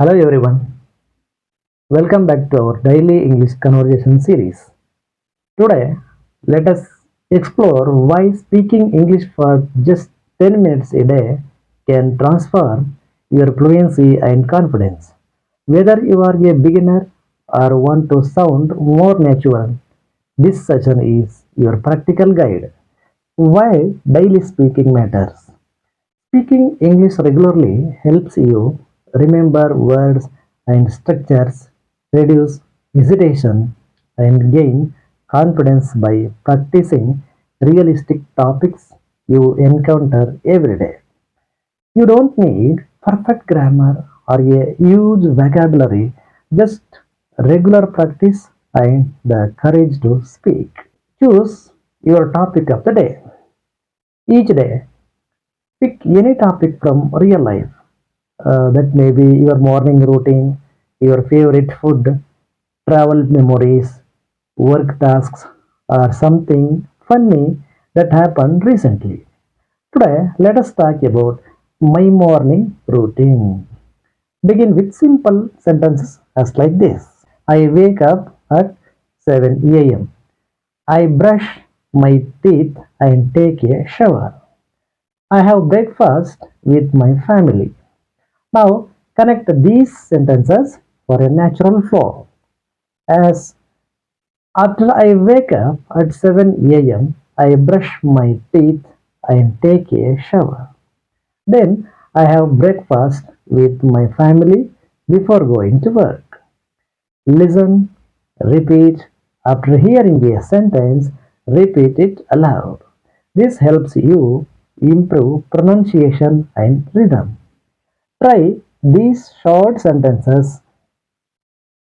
Hello everyone, welcome back to our daily English conversation series. Today, let us explore why speaking English for just 10 minutes a day can transform your fluency and confidence. Whether you are a beginner or want to sound more natural, this session is your practical guide. Why daily speaking matters. Speaking English regularly helps you remember words and structures, reduce hesitation, and gain confidence by practicing realistic topics you encounter every day. You don't need perfect grammar or a huge vocabulary, just regular practice and the courage to speak. Choose your topic of the day. Each day, pick any topic from real life. That may be your morning routine, your favorite food, travel memories, work tasks, or something funny that happened recently. Today, let us talk about my morning routine. Begin with simple sentences as like this. I wake up at 7 a.m. I brush my teeth and take a shower. I have breakfast with my family. Now connect these sentences for a natural flow. As after I wake up at 7 a.m., I brush my teeth and take a shower. Then I have breakfast with my family before going to work. Listen, repeat. After hearing a sentence, repeat it aloud. This helps you improve pronunciation and rhythm. Try these short sentences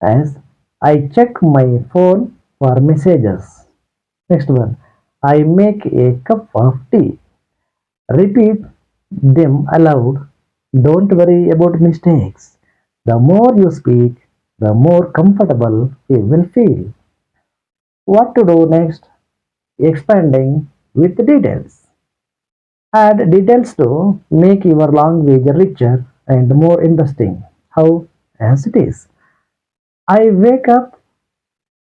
as I check my phone for messages. Next one. I make a cup of tea. Repeat them aloud. Don't worry about mistakes. The more you speak, the more comfortable you will feel. What to do next? Expanding with details. Add details to make your language richer and more interesting. How? As it is. I wake up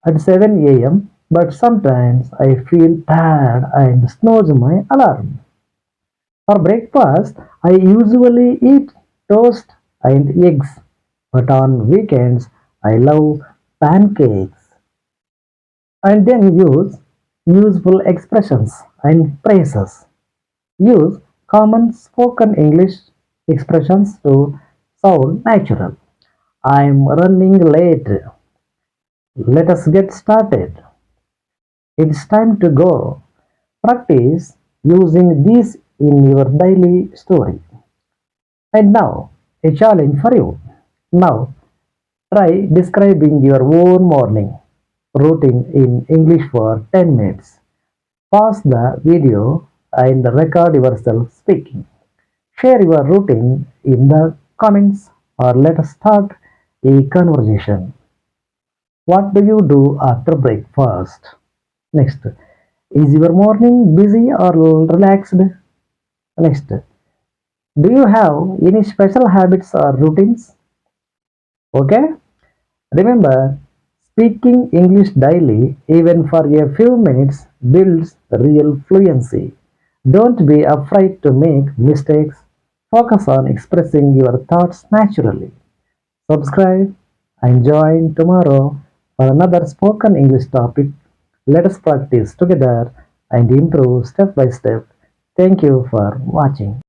at 7 a.m., but sometimes I feel tired and snooze my alarm. For breakfast, I usually eat toast and eggs, but on weekends, I love pancakes. And then use useful expressions and phrases. Use common spoken English expressions to sound natural. I'm running late. Let us get started. It's time to go. Practice using these in your daily story. And now, a challenge for you. Now, try describing your own morning routine in English for 10 minutes. Pause the video and record yourself speaking. Share your routine in the comments or let us start a conversation. What do you do after breakfast? Next, is your morning busy or relaxed? Next, do you have any special habits or routines? Okay, remember, speaking English daily, even for a few minutes, builds real fluency. Don't be afraid to make mistakes. Focus on expressing your thoughts naturally. Subscribe and join tomorrow for another spoken English topic. Let us practice together and improve step by step. Thank you for watching.